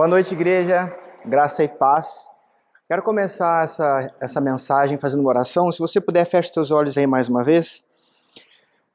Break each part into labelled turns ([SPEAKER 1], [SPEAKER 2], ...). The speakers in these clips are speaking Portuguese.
[SPEAKER 1] Boa noite, igreja. Graça e paz. Quero começar essa mensagem fazendo uma oração. Se você puder, feche seus olhos aí mais uma vez.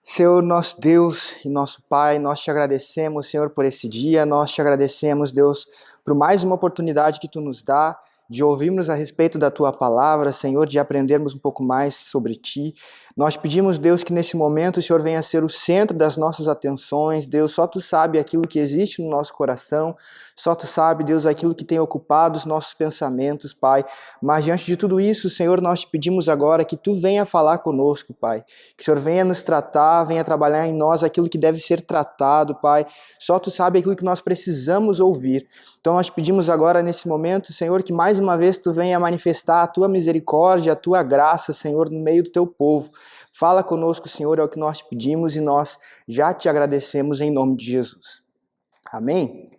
[SPEAKER 1] Senhor, nosso Deus e nosso Pai, nós te agradecemos, Senhor, por esse dia. Nós te agradecemos, Deus, por mais uma oportunidade que Tu nos dá de ouvirmos a respeito da Tua palavra, Senhor, de aprendermos um pouco mais sobre Ti. Nós pedimos, Deus, que nesse momento o Senhor venha ser o centro das nossas atenções. Deus, só Tu sabe aquilo que existe no nosso coração, só Tu sabe, Deus, aquilo que tem ocupado os nossos pensamentos, Pai. Mas diante de tudo isso, Senhor, nós te pedimos agora que Tu venha falar conosco, Pai. Que o Senhor venha nos tratar, venha trabalhar em nós aquilo que deve ser tratado, Pai. Só Tu sabe aquilo que nós precisamos ouvir. Então nós pedimos agora nesse momento, Senhor, que mais uma vez Tu venha manifestar a Tua misericórdia, a Tua graça, Senhor, no meio do Teu povo. Fala conosco, Senhor, é o que nós te pedimos e nós já te agradecemos em nome de Jesus. Amém?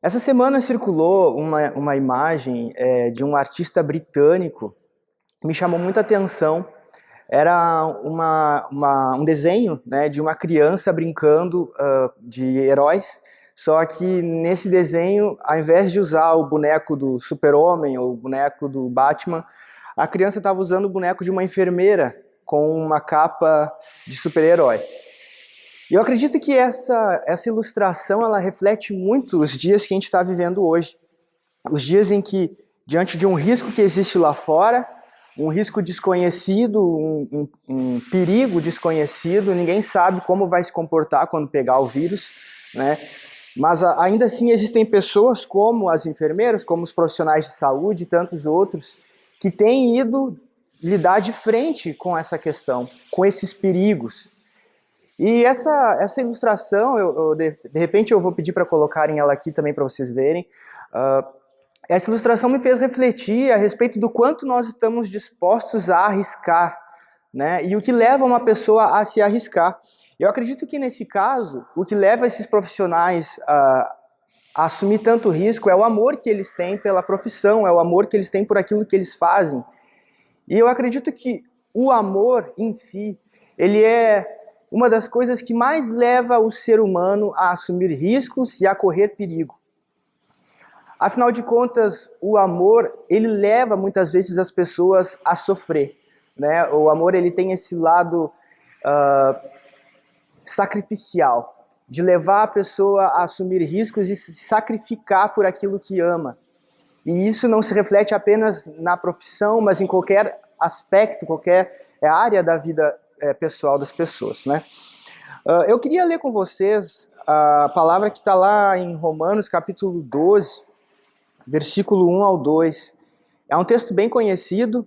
[SPEAKER 1] Essa semana circulou uma imagem de um artista britânico que me chamou muita atenção. Era um desenho, né, de uma criança brincando de heróis, só que nesse desenho, ao invés de usar o boneco do Super-Homem ou o boneco do Batman, a criança estava usando o boneco de uma enfermeira com uma capa de super-herói. E eu acredito que essa ilustração ela reflete muito os dias que a gente está vivendo hoje. Os dias em que, diante de um risco que existe lá fora, um risco desconhecido, um perigo desconhecido, ninguém sabe como vai se comportar quando pegar o vírus, né? Mas ainda assim existem pessoas como as enfermeiras, como os profissionais de saúde e tantos outros, que têm ido lidar de frente com essa questão, com esses perigos. E essa ilustração, de repente eu vou pedir para colocarem ela aqui também para vocês verem. Essa ilustração me fez refletir a respeito do quanto nós estamos dispostos a arriscar, né? E o que leva uma pessoa a se arriscar. Eu acredito que nesse caso, o que leva esses profissionais a assumir tanto risco é o amor que eles têm pela profissão, é o amor que eles têm por aquilo que eles fazem. E eu acredito que o amor em si, ele é uma das coisas que mais leva o ser humano a assumir riscos e a correr perigo. Afinal de contas, o amor, ele leva muitas vezes as pessoas a sofrer, né? O amor, ele tem esse lado sacrificial, de levar a pessoa a assumir riscos e se sacrificar por aquilo que ama. E isso não se reflete apenas na profissão, mas em qualquer aspecto, qualquer área da vida pessoal das pessoas, né? Eu queria ler com vocês a palavra que está lá em Romanos, capítulo 12, versículo 1 ao 2. É um texto bem conhecido,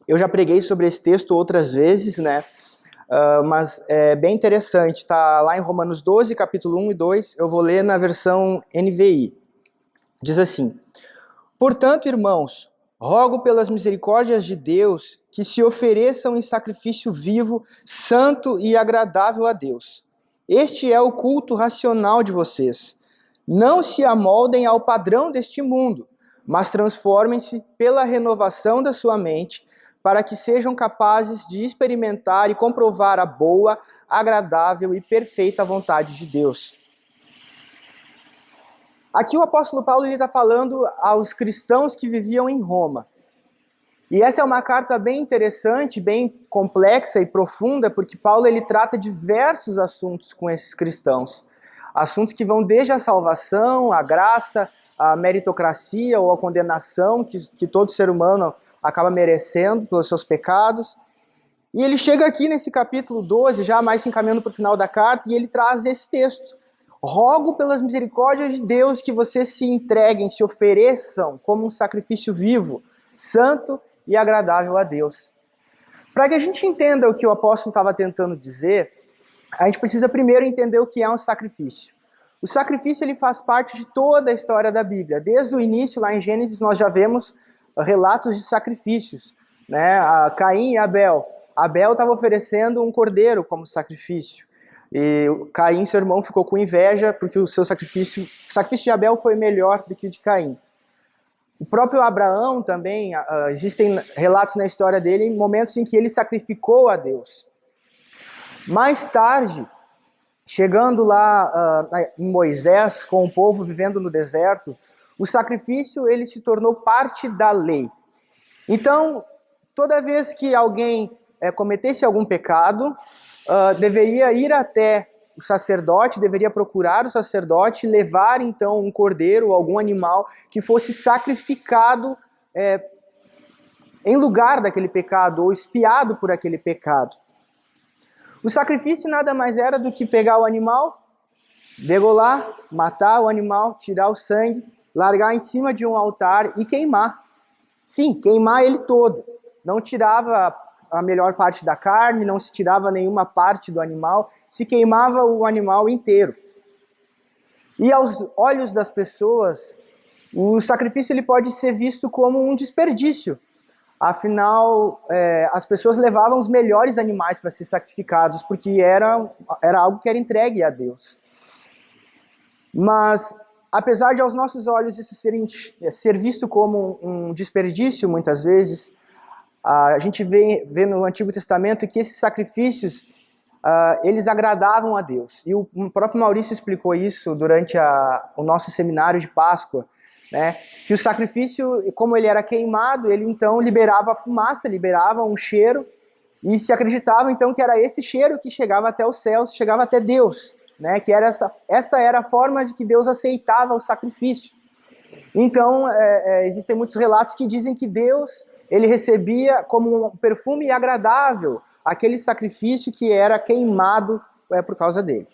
[SPEAKER 1] eu já preguei sobre esse texto outras vezes, né? Mas é bem interessante, está lá em Romanos 12, capítulo 1 e 2, eu vou ler na versão NVI. Diz assim: Portanto, irmãos, rogo pelas misericórdias de Deus que se ofereçam em sacrifício vivo, santo e agradável a Deus. Este é o culto racional de vocês. Não se amoldem ao padrão deste mundo, mas transformem-se pela renovação da sua mente, para que sejam capazes de experimentar e comprovar a boa, agradável e perfeita vontade de Deus. Aqui o apóstolo Paulo está falando aos cristãos que viviam em Roma. E essa é uma carta bem interessante, bem complexa e profunda, porque Paulo ele trata diversos assuntos com esses cristãos. Assuntos que vão desde a salvação, a graça, a meritocracia ou a condenação que todo ser humano acaba merecendo pelos seus pecados. E ele chega aqui nesse capítulo 12, já mais se encaminhando para o final da carta, e ele traz esse texto. Rogo pelas misericórdias de Deus que vocês se entreguem, se ofereçam como um sacrifício vivo, santo e agradável a Deus. Para que a gente entenda o que o apóstolo estava tentando dizer, a gente precisa primeiro entender o que é um sacrifício. O sacrifício ele faz parte de toda a história da Bíblia. Desde o início, lá em Gênesis, nós já vemos relatos de sacrifícios, né? Caim e Abel. Abel estava oferecendo um cordeiro como sacrifício. E Caim, seu irmão, ficou com inveja porque o sacrifício de Abel foi melhor do que o de Caim. O próprio Abraão também, existem relatos na história dele em momentos em que ele sacrificou a Deus. Mais tarde, chegando lá em Moisés, com o povo vivendo no deserto, o sacrifício ele se tornou parte da lei. Então, toda vez que alguém cometesse algum pecado, deveria ir até o sacerdote, deveria procurar o sacerdote, levar então um cordeiro ou algum animal que fosse sacrificado em lugar daquele pecado ou expiado por aquele pecado. O sacrifício nada mais era do que pegar o animal, degolar, matar o animal, tirar o sangue, largar em cima de um altar e queimar. Sim, queimar ele todo. Não tirava a melhor parte da carne, não se tirava nenhuma parte do animal, se queimava o animal inteiro. E aos olhos das pessoas, o sacrifício ele pode ser visto como um desperdício. Afinal, as pessoas levavam os melhores animais para ser sacrificados, porque era algo que era entregue a Deus. Mas, apesar de aos nossos olhos isso ser visto como um desperdício, muitas vezes, a gente vê no Antigo Testamento que esses sacrifícios, eles agradavam a Deus. E o próprio Maurício explicou isso durante o nosso seminário de Páscoa, né? Que o sacrifício, como ele era queimado, ele então liberava a fumaça, liberava um cheiro, e se acreditava então que era esse cheiro que chegava até os céus, chegava até Deus, né? Que era essa era a forma de que Deus aceitava o sacrifício. Então, existem muitos relatos que dizem que Deus ele recebia como um perfume agradável aquele sacrifício que era queimado por causa dele.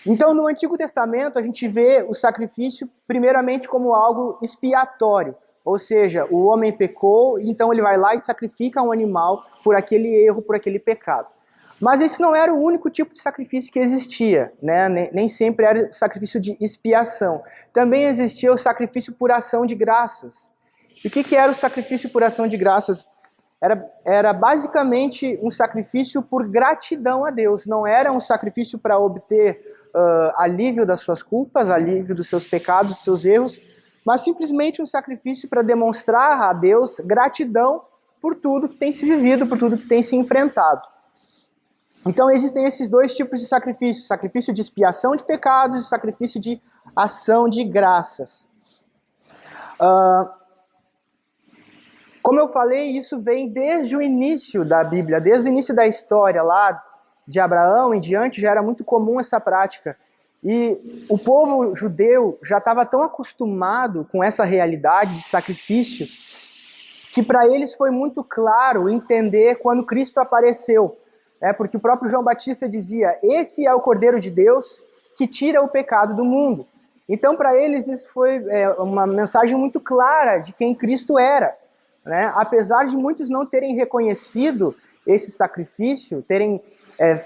[SPEAKER 1] Então, no Antigo Testamento, a gente vê o sacrifício primeiramente como algo expiatório, ou seja, o homem pecou, então ele vai lá e sacrifica um animal por aquele erro, por aquele pecado. Mas esse não era o único tipo de sacrifício que existia, né? Nem sempre era sacrifício de expiação. Também existia o sacrifício por ação de graças. E o que era o sacrifício por ação de graças? Era basicamente um sacrifício por gratidão a Deus, não era um sacrifício para obter alívio das suas culpas, alívio dos seus pecados, dos seus erros, mas simplesmente um sacrifício para demonstrar a Deus gratidão por tudo que tem se vivido, por tudo que tem se enfrentado. Então existem esses dois tipos de sacrifício, sacrifício de expiação de pecados e sacrifício de ação de graças. Como eu falei, isso vem desde o início da Bíblia, desde o início da história lá de Abraão em diante, já era muito comum essa prática. E o povo judeu já estava tão acostumado com essa realidade de sacrifício que para eles foi muito claro entender quando Cristo apareceu. Porque o próprio João Batista dizia, esse é o Cordeiro de Deus que tira o pecado do mundo. Então para eles isso foi uma mensagem muito clara de quem Cristo era. Né? Apesar de muitos não terem reconhecido esse sacrifício, terem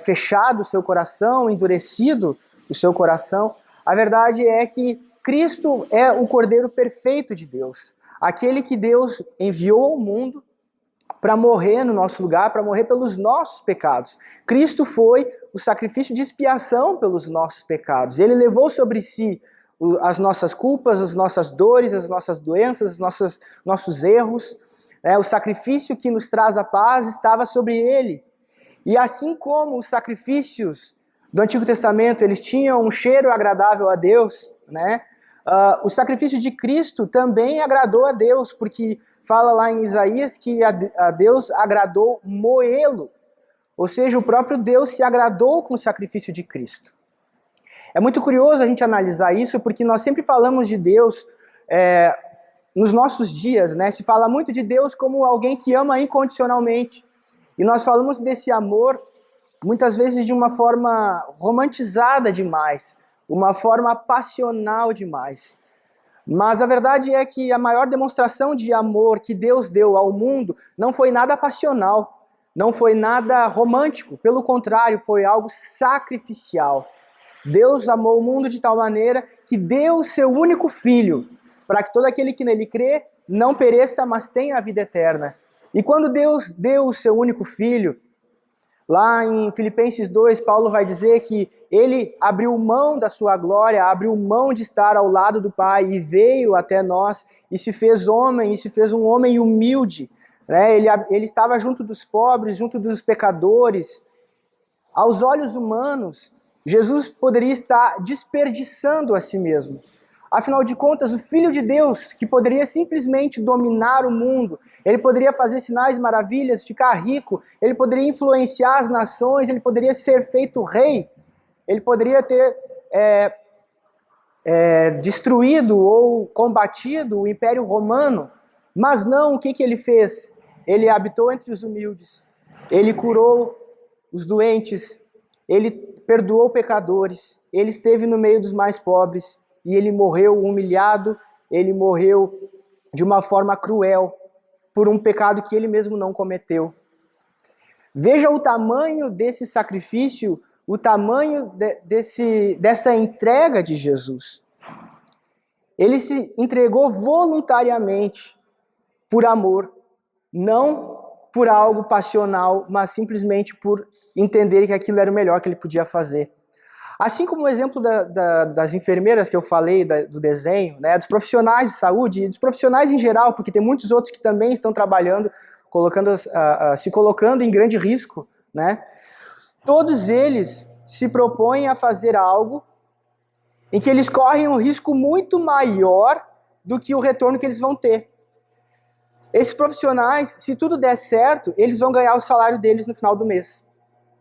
[SPEAKER 1] fechado o seu coração, endurecido o seu coração, a verdade é que Cristo é o Cordeiro perfeito de Deus, aquele que Deus enviou ao mundo para morrer no nosso lugar, para morrer pelos nossos pecados. Cristo foi o sacrifício de expiação pelos nossos pecados. Ele levou sobre si as nossas culpas, as nossas dores, as nossas doenças, os nossos erros. O sacrifício que nos traz a paz estava sobre ele. E assim como os sacrifícios do Antigo Testamento, eles tinham um cheiro agradável a Deus, né? O sacrifício de Cristo também agradou a Deus, porque fala lá em Isaías que a Deus agradou moê-lo. Ou seja, o próprio Deus se agradou com o sacrifício de Cristo. É muito curioso a gente analisar isso, porque nós sempre falamos de Deus nos nossos dias, né? Se fala muito de Deus como alguém que ama incondicionalmente. E nós falamos desse amor, muitas vezes de uma forma romantizada demais, uma forma passional demais. Mas a verdade é que a maior demonstração de amor que Deus deu ao mundo não foi nada passional, não foi nada romântico, pelo contrário, foi algo sacrificial. Deus amou o mundo de tal maneira que deu o seu único filho, para que todo aquele que nele crê não pereça, mas tenha a vida eterna. E quando Deus deu o seu único filho, lá em Filipenses 2, Paulo vai dizer que ele abriu mão da sua glória, abriu mão de estar ao lado do Pai e veio até nós e se fez homem, e se fez um homem humilde. Né? Ele estava junto dos pobres, junto dos pecadores. Aos olhos humanos, Jesus poderia estar desperdiçando a si mesmo. Afinal de contas, o Filho de Deus, que poderia simplesmente dominar o mundo, ele poderia fazer sinais e maravilhas, ficar rico, ele poderia influenciar as nações, ele poderia ser feito rei, ele poderia ter destruído ou combatido o Império Romano, mas não, o que ele fez? Ele habitou entre os humildes, ele curou os doentes, ele perdoou pecadores, ele esteve no meio dos mais pobres, e ele morreu humilhado, ele morreu de uma forma cruel, por um pecado que ele mesmo não cometeu. Veja o tamanho desse sacrifício, o tamanho dessa entrega de Jesus. Ele se entregou voluntariamente, por amor, não por algo passional, mas simplesmente por entender que aquilo era o melhor que ele podia fazer. Assim como o exemplo das enfermeiras que eu falei, do desenho, né, dos profissionais de saúde, dos profissionais em geral, porque tem muitos outros que também estão trabalhando, se colocando em grande risco, né? Todos eles se propõem a fazer algo em que eles correm um risco muito maior do que o retorno que eles vão ter. Esses profissionais, se tudo der certo, eles vão ganhar o salário deles no final do mês.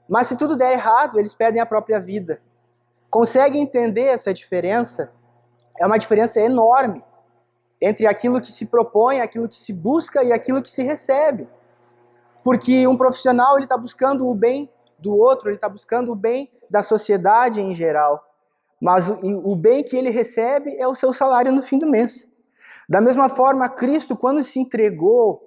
[SPEAKER 1] Mas se tudo der errado, eles perdem a própria vida. Consegue entender essa diferença? É uma diferença enorme entre aquilo que se propõe, aquilo que se busca e aquilo que se recebe. Porque um profissional está buscando o bem do outro, ele está buscando o bem da sociedade em geral. Mas o bem que ele recebe é o seu salário no fim do mês. Da mesma forma, Cristo, quando se entregou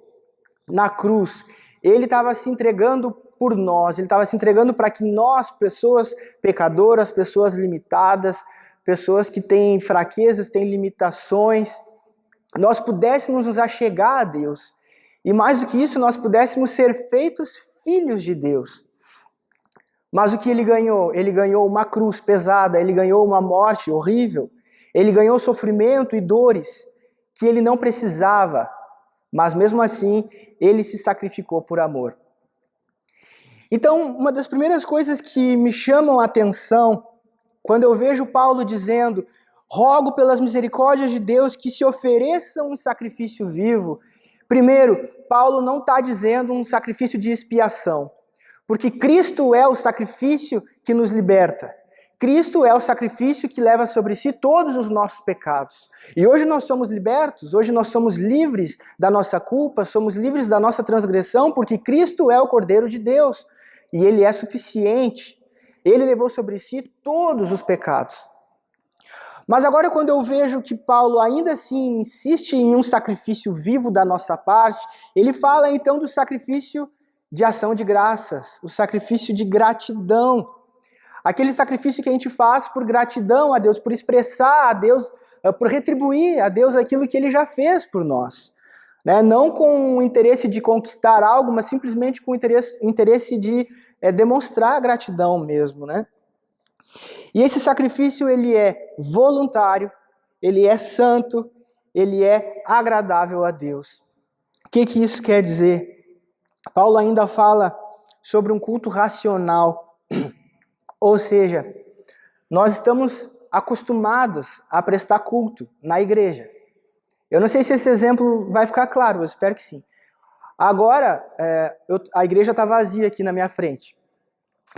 [SPEAKER 1] na cruz, ele estava se entregando por nós, ele estava se entregando para que nós, pessoas pecadoras, pessoas limitadas, pessoas que têm fraquezas, têm limitações, nós pudéssemos nos achegar a Deus. E mais do que isso, nós pudéssemos ser feitos filhos de Deus. Mas o que ele ganhou? Ele ganhou uma cruz pesada, ele ganhou uma morte horrível, ele ganhou sofrimento e dores que ele não precisava, mas mesmo assim, ele se sacrificou por amor. Então, uma das primeiras coisas que me chamam a atenção, quando eu vejo Paulo dizendo, rogo pelas misericórdias de Deus que se ofereça um sacrifício vivo. Primeiro, Paulo não está dizendo um sacrifício de expiação, porque Cristo é o sacrifício que nos liberta. Cristo é o sacrifício que leva sobre si todos os nossos pecados. E hoje nós somos libertos, hoje nós somos livres da nossa culpa, somos livres da nossa transgressão, porque Cristo é o Cordeiro de Deus. E ele é suficiente. Ele levou sobre si todos os pecados. Mas agora quando eu vejo que Paulo ainda assim insiste em um sacrifício vivo da nossa parte, ele fala então do sacrifício de ação de graças, o sacrifício de gratidão. Aquele sacrifício que a gente faz por gratidão a Deus, por expressar a Deus, por retribuir a Deus aquilo que ele já fez por nós. Né? Não com o interesse de conquistar algo, mas simplesmente com o interesse de demonstrar gratidão mesmo. Né? E esse sacrifício ele é voluntário, ele é santo, ele é agradável a Deus. O que isso quer dizer? Paulo ainda fala sobre um culto racional, ou seja, nós estamos acostumados a prestar culto na igreja. Eu não sei se esse exemplo vai ficar claro, eu espero que sim. Agora, a igreja está vazia aqui na minha frente.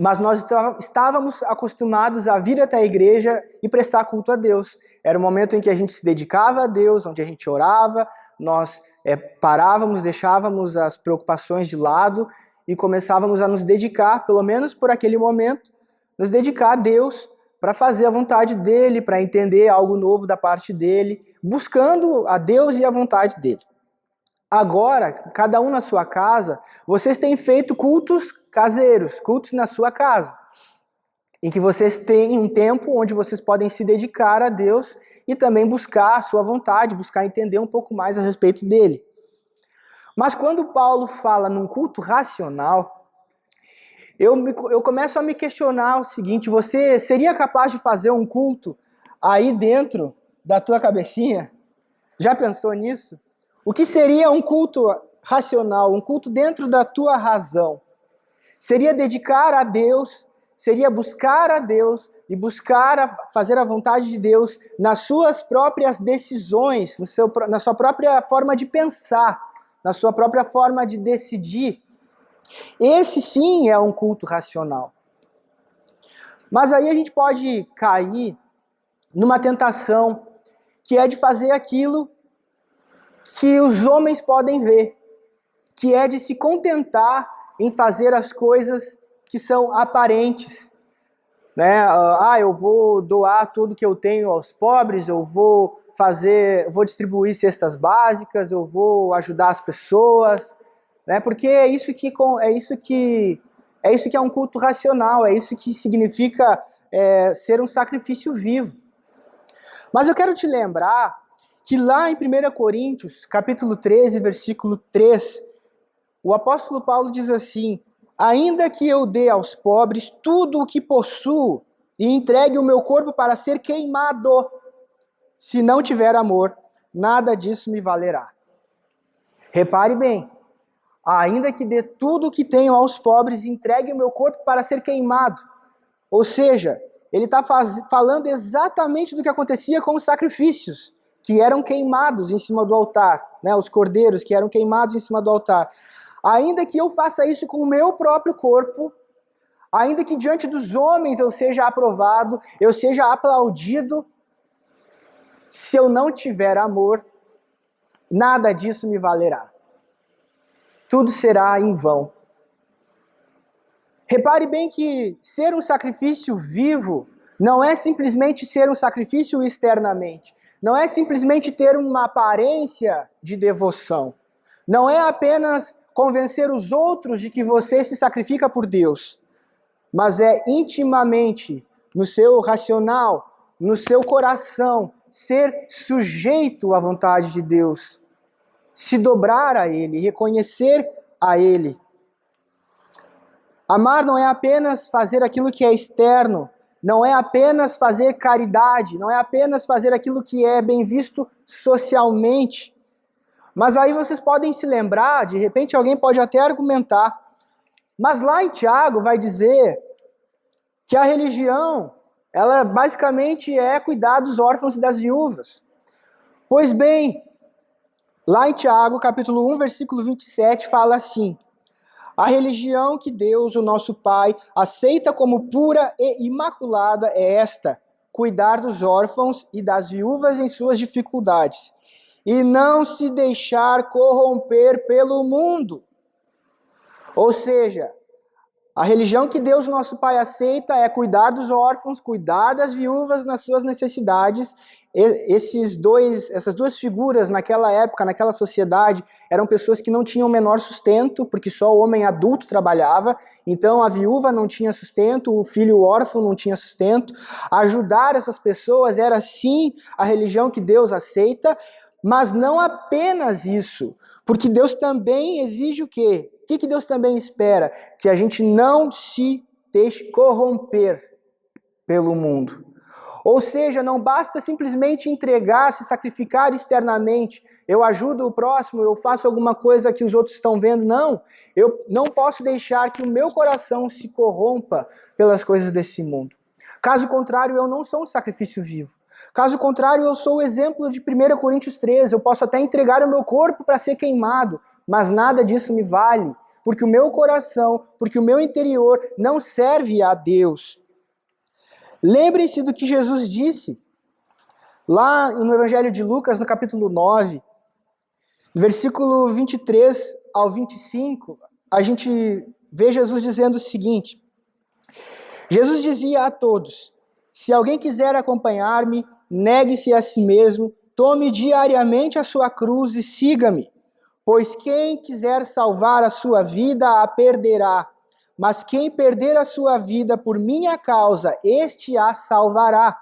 [SPEAKER 1] Mas nós estávamos acostumados a vir até a igreja e prestar culto a Deus. Era o momento em que a gente se dedicava a Deus, onde a gente orava, nós parávamos, deixávamos as preocupações de lado e começávamos a nos dedicar, pelo menos por aquele momento, nos dedicar a Deus para fazer a vontade dele, para entender algo novo da parte dele, buscando a Deus e a vontade dele. Agora, cada um na sua casa, vocês têm feito cultos caseiros, cultos na sua casa, em que vocês têm um tempo onde vocês podem se dedicar a Deus e também buscar a sua vontade, buscar entender um pouco mais a respeito dele. Mas quando Paulo fala num culto racional, eu começo a me questionar o seguinte: você seria capaz de fazer um culto aí dentro da tua cabecinha? Já pensou nisso? O que seria um culto racional, um culto dentro da tua razão? Seria dedicar a Deus seria buscar a Deus e buscar fazer a vontade de Deus nas suas próprias decisões, na sua própria forma de pensar, na sua própria forma de decidir. Esse sim é um culto racional. Mas aí a gente pode cair numa tentação que é de fazer aquilo que os homens podem ver, que é de se contentar em fazer as coisas que são aparentes, né? Eu vou doar tudo que eu tenho aos pobres, eu vou distribuir cestas básicas, eu vou ajudar as pessoas, né? Porque é isso que é um culto racional, é isso que significa ser um sacrifício vivo. Mas eu quero te lembrar que lá em 1 Coríntios, capítulo 13, versículo 3, o apóstolo Paulo diz assim: ainda que eu dê aos pobres tudo o que possuo e entregue o meu corpo para ser queimado, se não tiver amor, nada disso me valerá. Repare bem, ainda que dê tudo o que tenho aos pobres e entregue o meu corpo para ser queimado. Ou seja, ele está falando exatamente do que acontecia com os sacrifícios, que eram queimados em cima do altar, né? Os cordeiros que eram queimados em cima do altar. Ainda que eu faça isso com o meu próprio corpo, ainda que diante dos homens eu seja aprovado, eu seja aplaudido, se eu não tiver amor, nada disso me valerá. Tudo será em vão. Repare bem que ser um sacrifício vivo não é simplesmente ser um sacrifício externamente. Não é simplesmente ter uma aparência de devoção. Não é apenas convencer os outros de que você se sacrifica por Deus. Mas é intimamente, no seu racional, no seu coração, ser sujeito à vontade de Deus. Se dobrar a Ele, reconhecer a Ele. Amar não é apenas fazer aquilo que é externo, não é apenas fazer caridade, não é apenas fazer aquilo que é bem visto socialmente. Mas aí vocês podem se lembrar, de repente alguém pode até argumentar, mas lá em Tiago vai dizer que a religião, ela basicamente é cuidar dos órfãos e das viúvas. Pois bem, lá em Tiago, capítulo 1, versículo 27, fala assim: a religião que Deus, o nosso Pai, aceita como pura e imaculada é esta: cuidar dos órfãos e das viúvas em suas dificuldades, e não se deixar corromper pelo mundo. Ou seja, a religião que Deus, nosso Pai, aceita é cuidar dos órfãos, cuidar das viúvas nas suas necessidades. Essas duas figuras naquela época, naquela sociedade, eram pessoas que não tinham o menor sustento, porque só o homem adulto trabalhava, então a viúva não tinha sustento, o filho órfão não tinha sustento. Ajudar essas pessoas era sim a religião que Deus aceita, mas não apenas isso, porque Deus também exige o quê? O que Deus também espera? Que a gente não se deixe corromper pelo mundo. Ou seja, não basta simplesmente entregar, se sacrificar externamente. Eu ajudo o próximo, eu faço alguma coisa que os outros estão vendo. Não, eu não posso deixar que o meu coração se corrompa pelas coisas desse mundo. Caso contrário, eu não sou um sacrifício vivo. Caso contrário, eu sou o exemplo de 1 Coríntios 13. Eu posso até entregar o meu corpo para ser queimado, mas nada disso me vale, porque o meu coração, porque o meu interior não serve a Deus. Lembre-se do que Jesus disse lá no Evangelho de Lucas, no capítulo 9, versículo 23 ao 25, a gente vê Jesus dizendo o seguinte: Jesus dizia a todos: se alguém quiser acompanhar-me, negue-se a si mesmo, tome diariamente a sua cruz e siga-me. Pois quem quiser salvar a sua vida, a perderá. Mas quem perder a sua vida por minha causa, este a salvará.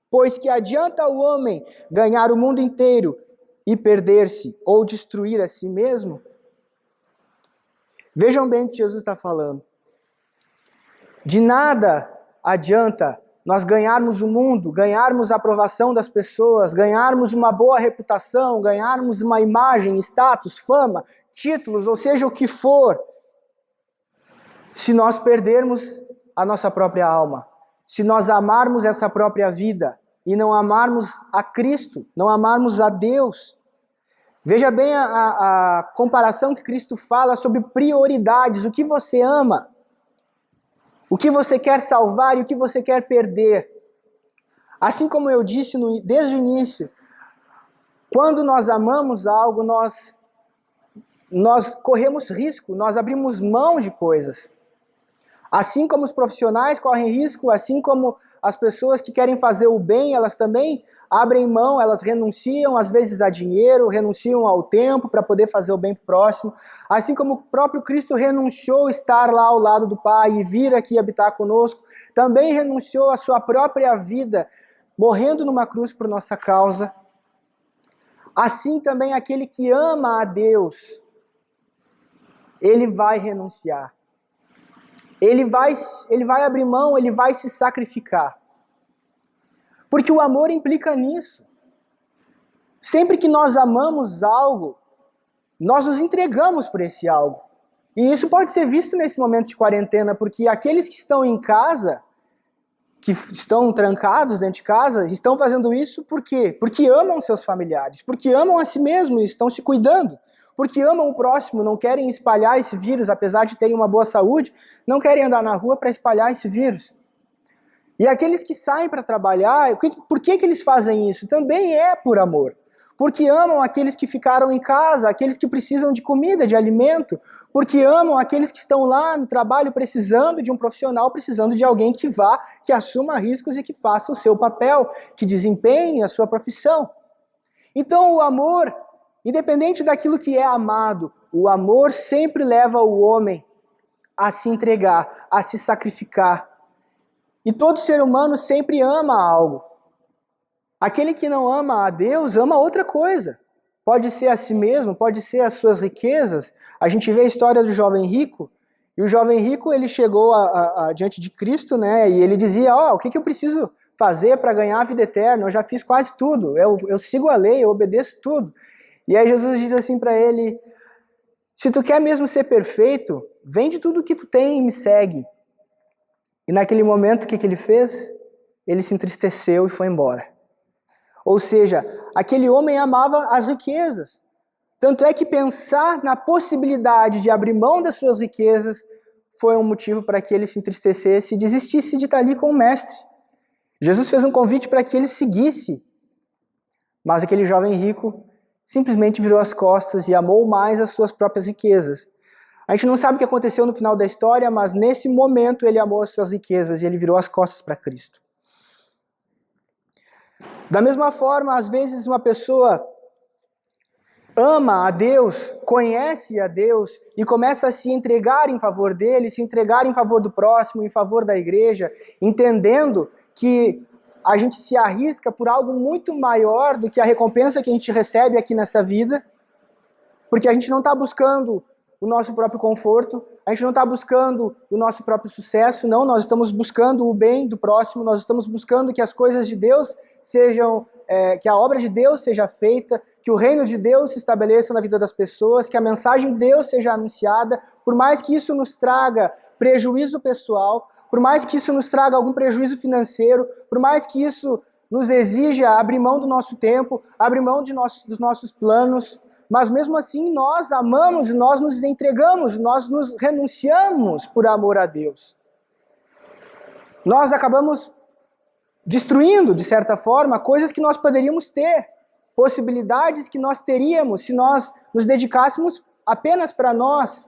[SPEAKER 1] Pois que adianta o homem ganhar o mundo inteiro e perder-se ou destruir a si mesmo? Vejam bem o que Jesus está falando. De nada adianta nós ganharmos o mundo, ganharmos a aprovação das pessoas, ganharmos uma boa reputação, ganharmos uma imagem, status, fama, títulos, ou seja o que for, se nós perdermos a nossa própria alma, se nós amarmos essa própria vida e não amarmos a Cristo, não amarmos a Deus. Veja bem a comparação que Cristo fala sobre prioridades, o que você ama, o que você quer salvar e o que você quer perder. Assim como eu disse desde o início, quando nós amamos algo, nós corremos risco, nós abrimos mão de coisas. Assim como os profissionais correm risco, assim como as pessoas que querem fazer o bem, elas também abrem mão, elas renunciam às vezes a dinheiro, renunciam ao tempo para poder fazer o bem próximo. Assim como o próprio Cristo renunciou a estar lá ao lado do Pai e vir aqui habitar conosco, também renunciou à sua própria vida, morrendo numa cruz por nossa causa. Assim também aquele que ama a Deus, ele vai renunciar. Ele vai abrir mão, ele vai se sacrificar. Porque o amor implica nisso. Sempre que nós amamos algo, nós nos entregamos por esse algo. E isso pode ser visto nesse momento de quarentena, porque aqueles que estão em casa, que estão trancados dentro de casa, estão fazendo isso por quê? Porque amam seus familiares, porque amam a si mesmos e estão se cuidando. Porque amam o próximo, não querem espalhar esse vírus, apesar de terem uma boa saúde, não querem andar na rua para espalhar esse vírus. E aqueles que saem para trabalhar, por que eles fazem isso? Também é por amor. Porque amam aqueles que ficaram em casa, aqueles que precisam de comida, de alimento. Porque amam aqueles que estão lá no trabalho precisando de um profissional, precisando de alguém que vá, que assuma riscos e que faça o seu papel, que desempenhe a sua profissão. Então o amor, independente daquilo que é amado, o amor sempre leva o homem a se entregar, a se sacrificar. E todo ser humano sempre ama algo. Aquele que não ama a Deus, ama outra coisa. Pode ser a si mesmo, pode ser as suas riquezas. A gente vê a história do jovem rico, e o jovem rico ele chegou diante de Cristo, né? E ele dizia, o que eu preciso fazer para ganhar a vida eterna? Eu já fiz quase tudo, eu sigo a lei, eu obedeço tudo. E aí Jesus diz assim para ele, se tu quer mesmo ser perfeito, vende tudo o que tu tem e me segue. E naquele momento, o que ele fez? Ele se entristeceu e foi embora. Ou seja, aquele homem amava as riquezas. Tanto é que pensar na possibilidade de abrir mão das suas riquezas foi um motivo para que ele se entristecesse e desistisse de estar ali com o mestre. Jesus fez um convite para que ele seguisse. Mas aquele jovem rico simplesmente virou as costas e amou mais as suas próprias riquezas. A gente não sabe o que aconteceu no final da história, mas nesse momento ele amou as suas riquezas e ele virou as costas para Cristo. Da mesma forma, às vezes uma pessoa ama a Deus, conhece a Deus e começa a se entregar em favor dele, se entregar em favor do próximo, em favor da igreja, entendendo que a gente se arrisca por algo muito maior do que a recompensa que a gente recebe aqui nessa vida, porque a gente não está buscando o nosso próprio conforto, a gente não está buscando o nosso próprio sucesso, não, nós estamos buscando o bem do próximo, nós estamos buscando que as coisas de Deus sejam, que a obra de Deus seja feita, que o reino de Deus se estabeleça na vida das pessoas, que a mensagem de Deus seja anunciada, por mais que isso nos traga prejuízo pessoal, por mais que isso nos traga algum prejuízo financeiro, por mais que isso nos exija abrir mão do nosso tempo, abrir mão dos nossos planos, mas mesmo assim nós amamos e nós nos entregamos, nós nos renunciamos por amor a Deus. Nós acabamos destruindo, de certa forma, coisas que nós poderíamos ter, possibilidades que nós teríamos se nós nos dedicássemos apenas para nós,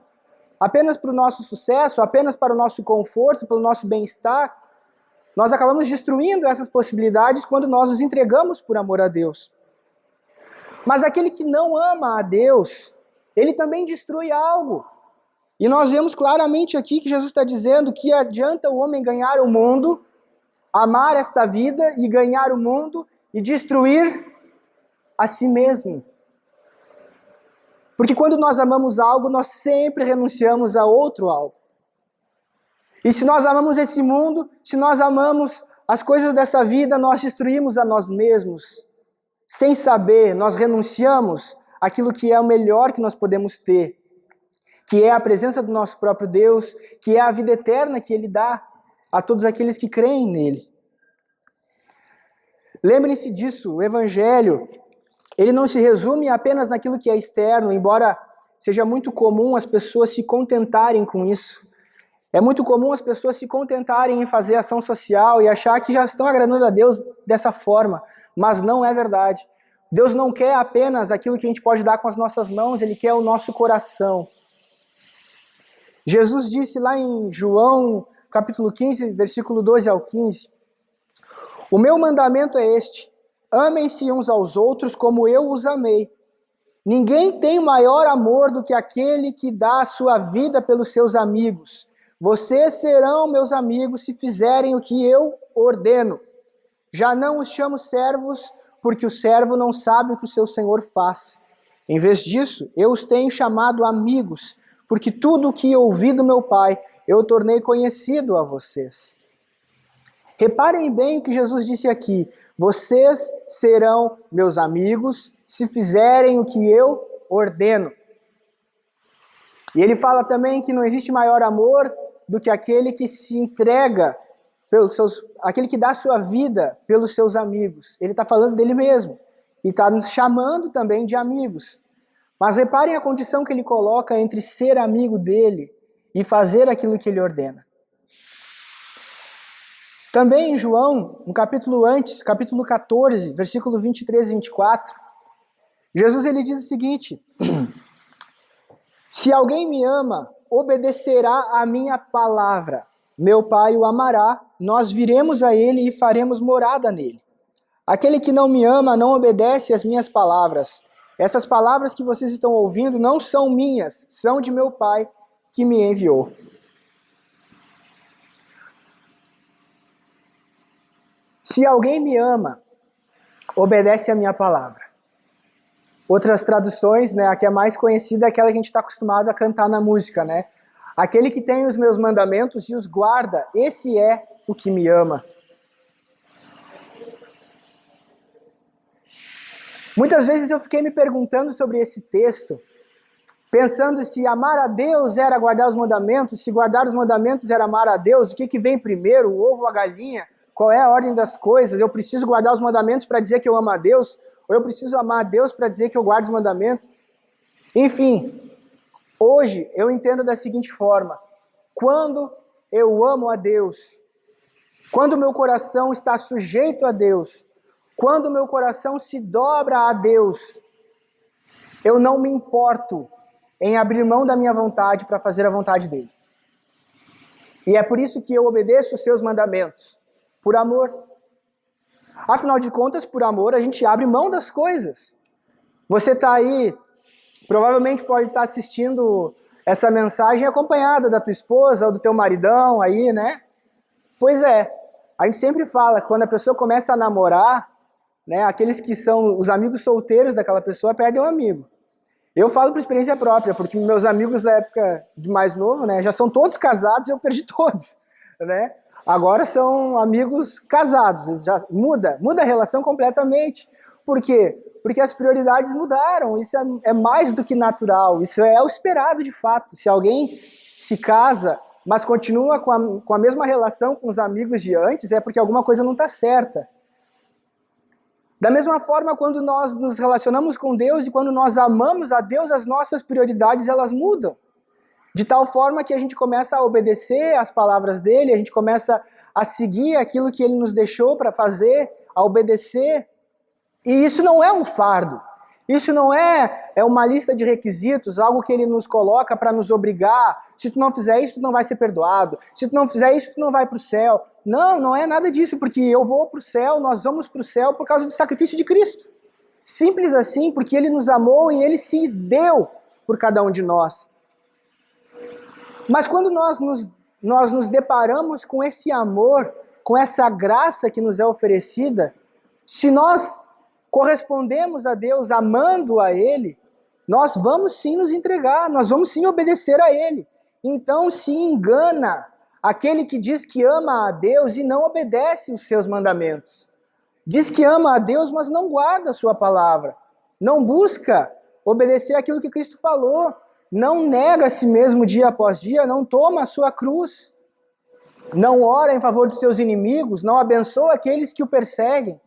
[SPEAKER 1] apenas para o nosso sucesso, apenas para o nosso conforto, pelo nosso bem-estar. Nós acabamos destruindo essas possibilidades quando nós nos entregamos por amor a Deus. Mas aquele que não ama a Deus, ele também destrui algo. E nós vemos claramente aqui que Jesus está dizendo que adianta o homem ganhar o mundo, amar esta vida e ganhar o mundo e destruir a si mesmo. Porque quando nós amamos algo, nós sempre renunciamos a outro algo. E se nós amamos esse mundo, se nós amamos as coisas dessa vida, nós destruímos a nós mesmos. Sem saber, nós renunciamos àquilo que é o melhor que nós podemos ter, que é a presença do nosso próprio Deus, que é a vida eterna que Ele dá. a todos aqueles que creem nele. Lembrem-se disso, o Evangelho, ele não se resume apenas naquilo que é externo, embora seja muito comum as pessoas se contentarem com isso. É muito comum as pessoas se contentarem em fazer ação social e achar que já estão agradando a Deus dessa forma, mas não é verdade. Deus não quer apenas aquilo que a gente pode dar com as nossas mãos, Ele quer o nosso coração. Jesus disse lá em João, capítulo 15, versículo 12 ao 15, o meu mandamento é este, amem-se uns aos outros como eu os amei. Ninguém tem maior amor do que aquele que dá a sua vida pelos seus amigos. Vocês serão meus amigos se fizerem o que eu ordeno. Já não os chamo servos, porque o servo não sabe o que o seu senhor faz. Em vez disso, eu os tenho chamado amigos, porque tudo o que ouvi do meu Pai, eu tornei conhecido a vocês. Reparem bem o que Jesus disse aqui. Vocês serão meus amigos se fizerem o que eu ordeno. E ele fala também que não existe maior amor do que aquele que se entrega, aquele que dá a sua vida pelos seus amigos. Ele está falando dele mesmo. E está nos chamando também de amigos. Mas reparem a condição que ele coloca entre ser amigo dele e fazer aquilo que ele ordena. Também em João, um capítulo antes, capítulo 14, versículo 23 e 24, Jesus ele diz o seguinte, se alguém me ama, obedecerá a minha palavra. Meu Pai o amará, nós viremos a ele e faremos morada nele. Aquele que não me ama não obedece às minhas palavras. Essas palavras que vocês estão ouvindo não são minhas, são de meu Pai que me enviou. Se alguém me ama, obedece a minha palavra. Outras traduções, né, a que é mais conhecida é aquela que a gente está acostumado a cantar na música, né? Aquele que tem os meus mandamentos e os guarda, esse é o que me ama. Muitas vezes eu fiquei me perguntando sobre esse texto, pensando se amar a Deus era guardar os mandamentos, se guardar os mandamentos era amar a Deus, o que vem primeiro, o ovo ou a galinha? Qual é a ordem das coisas? Eu preciso guardar os mandamentos para dizer que eu amo a Deus? Ou eu preciso amar a Deus para dizer que eu guardo os mandamentos? Enfim, hoje eu entendo da seguinte forma. Quando eu amo a Deus, quando meu coração está sujeito a Deus, quando meu coração se dobra a Deus, eu não me importo em abrir mão da minha vontade para fazer a vontade dele. E é por isso que eu obedeço os seus mandamentos. Por amor. Afinal de contas, por amor, a gente abre mão das coisas. Você está aí, provavelmente pode estar assistindo essa mensagem acompanhada da tua esposa ou do teu maridão aí, né? Pois é, a gente sempre fala, quando a pessoa começa a namorar, né, aqueles que são os amigos solteiros daquela pessoa perdem um amigo. Eu falo por experiência própria, porque meus amigos da época de mais novo, né, já são todos casados e eu perdi todos, né? Agora são amigos casados, já muda a relação completamente. Por quê? Porque as prioridades mudaram, isso é mais do que natural, isso é o esperado de fato. Se alguém se casa, mas continua com a mesma relação com os amigos de antes, é porque alguma coisa não está certa. Da mesma forma, quando nós nos relacionamos com Deus e quando nós amamos a Deus, as nossas prioridades elas mudam. De tal forma que a gente começa a obedecer às palavras dele, a gente começa a seguir aquilo que ele nos deixou para fazer, a obedecer. E isso não é um fardo. Isso não é uma lista de requisitos, algo que ele nos coloca para nos obrigar. Se tu não fizer isso, tu não vai ser perdoado. Se tu não fizer isso, tu não vai para o céu. Não, não é nada disso, porque eu vou para o céu, nós vamos para o céu por causa do sacrifício de Cristo. Simples assim, porque ele nos amou e ele se deu por cada um de nós. Mas quando nós nos deparamos com esse amor, com essa graça que nos é oferecida, se nós correspondemos a Deus amando a Ele, nós vamos sim nos entregar, nós vamos sim obedecer a Ele. Então se engana aquele que diz que ama a Deus e não obedece os seus mandamentos. Diz que ama a Deus, mas não guarda a sua palavra. Não busca obedecer aquilo que Cristo falou. Não nega a si mesmo dia após dia, não toma a sua cruz. não ora em favor dos seus inimigos, não abençoa aqueles que o perseguem.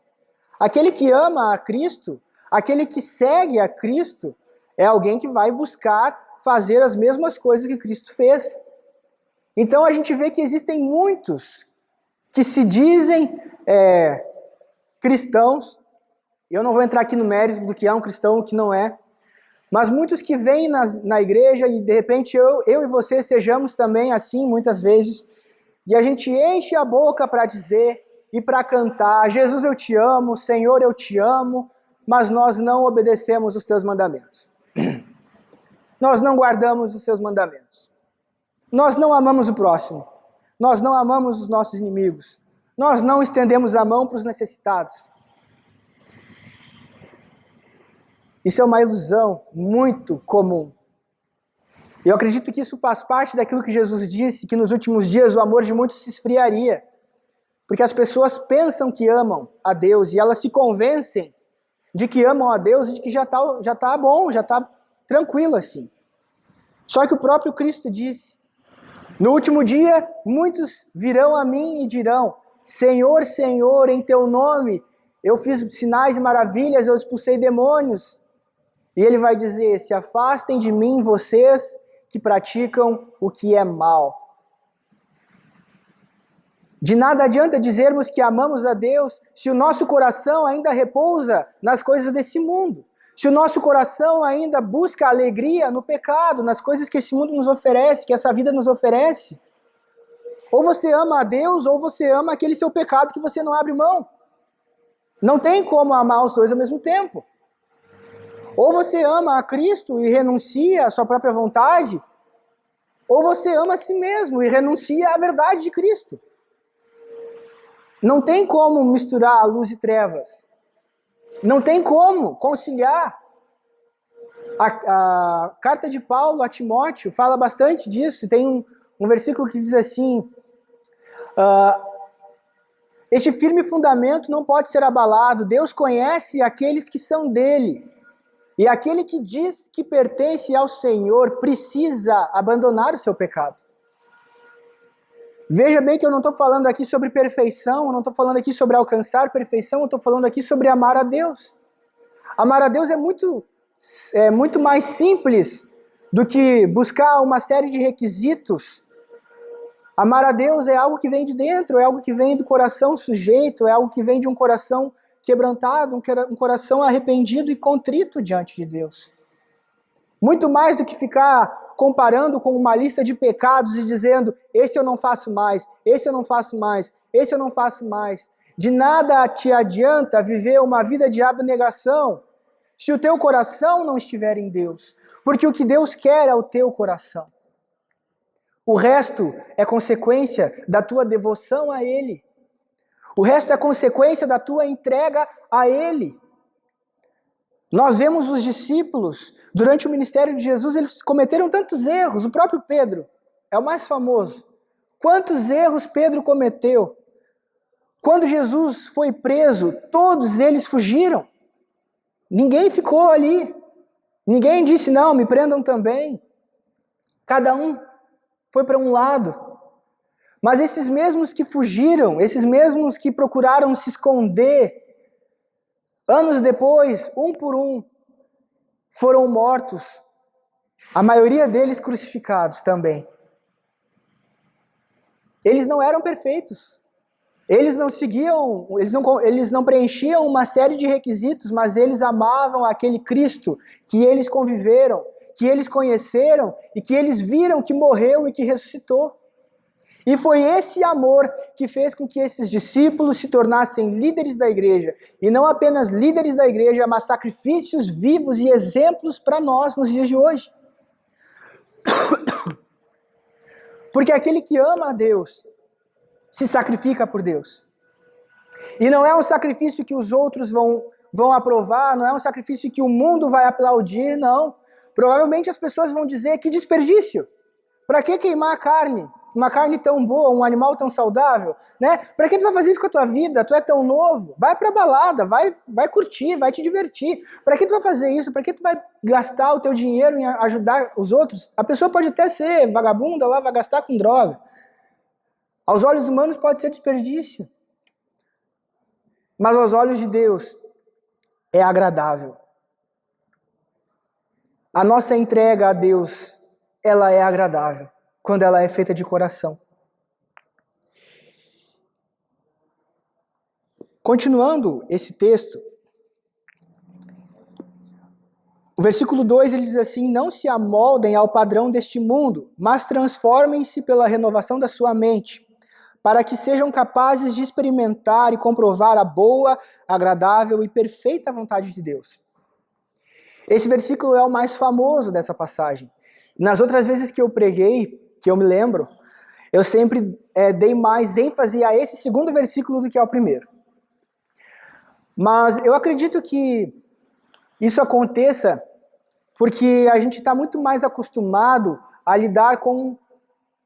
[SPEAKER 1] Aquele que ama a Cristo, aquele que segue a Cristo, é alguém que vai buscar fazer as mesmas coisas que Cristo fez. Então a gente vê que existem muitos que se dizem cristãos. Eu não vou entrar aqui no mérito do que é um cristão e o que não é, mas muitos que vêm na igreja e de repente eu e você sejamos também assim muitas vezes, e a gente enche a boca para dizer e para cantar: Jesus, eu te amo, Senhor, eu te amo, mas nós não obedecemos os teus mandamentos. Nós não guardamos os seus mandamentos. Nós não amamos o próximo. Nós não amamos os nossos inimigos. Nós não estendemos a mão para os necessitados. Isso é uma ilusão muito comum. Eu acredito que isso faz parte daquilo que Jesus disse, que nos últimos dias o amor de muitos se esfriaria. Porque as pessoas pensam que amam a Deus e elas se convencem de que amam a Deus e de que já tá bom, já está tranquilo assim. Só que o próprio Cristo disse: no último dia, muitos virão a mim e dirão: Senhor, Senhor, em teu nome eu fiz sinais e maravilhas, eu expulsei demônios. E ele vai dizer: se afastem de mim vocês que praticam o que é mal. De nada adianta dizermos que amamos a Deus se o nosso coração ainda repousa nas coisas desse mundo. Se o nosso coração ainda busca alegria no pecado, nas coisas que esse mundo nos oferece, que essa vida nos oferece. Ou você ama a Deus, ou você ama aquele seu pecado que você não abre mão. Não tem como amar os dois ao mesmo tempo. Ou você ama a Cristo e renuncia à sua própria vontade, ou você ama a si mesmo e renuncia à verdade de Cristo. Não tem como misturar luz e trevas. Não tem como conciliar. A carta de Paulo a Timóteo fala bastante disso. Tem um versículo que diz assim: este firme fundamento não pode ser abalado. Deus conhece aqueles que são dele. E aquele que diz que pertence ao Senhor precisa abandonar o seu pecado. Veja bem que eu não estou falando aqui sobre perfeição, eu não estou falando aqui sobre alcançar perfeição, eu estou falando aqui sobre amar a Deus. Amar a Deus é muito mais simples do que buscar uma série de requisitos. Amar a Deus é algo que vem de dentro, é algo que vem do coração sujeito, é algo que vem de um coração quebrantado, um coração arrependido e contrito diante de Deus. Muito mais do que ficar comparando com uma lista de pecados e dizendo: esse eu não faço mais, esse eu não faço mais, esse eu não faço mais. De nada te adianta viver uma vida de abnegação se o teu coração não estiver em Deus. Porque o que Deus quer é o teu coração. O resto é consequência da tua devoção a Ele. O resto é consequência da tua entrega a Ele. Nós vemos os discípulos, durante o ministério de Jesus, eles cometeram tantos erros. O próprio Pedro é o mais famoso. Quantos erros Pedro cometeu? Quando Jesus foi preso, todos eles fugiram. Ninguém ficou ali. Ninguém disse: não, me prendam também. Cada um foi para um lado. Mas esses mesmos que fugiram, esses mesmos que procuraram se esconder, anos depois, um por um, foram mortos. A maioria deles crucificados também. Eles não eram perfeitos. Eles não seguiam, eles não preenchiam uma série de requisitos, mas eles amavam aquele Cristo que eles conviveram, que eles conheceram e que eles viram que morreu e que ressuscitou. E foi esse amor que fez com que esses discípulos se tornassem líderes da igreja. E não apenas líderes da igreja, mas sacrifícios vivos e exemplos para nós nos dias de hoje. Porque aquele que ama a Deus se sacrifica por Deus. E não é um sacrifício que os outros vão aprovar, não é um sacrifício que o mundo vai aplaudir, não. Provavelmente as pessoas vão dizer: que desperdício! Para que queimar a carne? Uma carne tão boa, um animal tão saudável, né? Para que tu vai fazer isso com a tua vida? Tu é tão novo. Vai pra balada, vai curtir, vai te divertir. Para que tu vai fazer isso? Para que tu vai gastar o teu dinheiro em ajudar os outros? A pessoa pode até ser vagabunda lá, vai gastar com droga. Aos olhos humanos pode ser desperdício, mas aos olhos de Deus é agradável. A nossa entrega a Deus, ela é agradável, quando ela é feita de coração. Continuando esse texto, o versículo 2 ele diz assim: não se amoldem ao padrão deste mundo, mas transformem-se pela renovação da sua mente, para que sejam capazes de experimentar e comprovar a boa, agradável e perfeita vontade de Deus. Esse versículo é o mais famoso dessa passagem. Nas outras vezes que eu preguei, que eu me lembro, eu sempre dei mais ênfase a esse segundo versículo do que ao primeiro. Mas eu acredito que isso aconteça porque a gente está muito mais acostumado a lidar com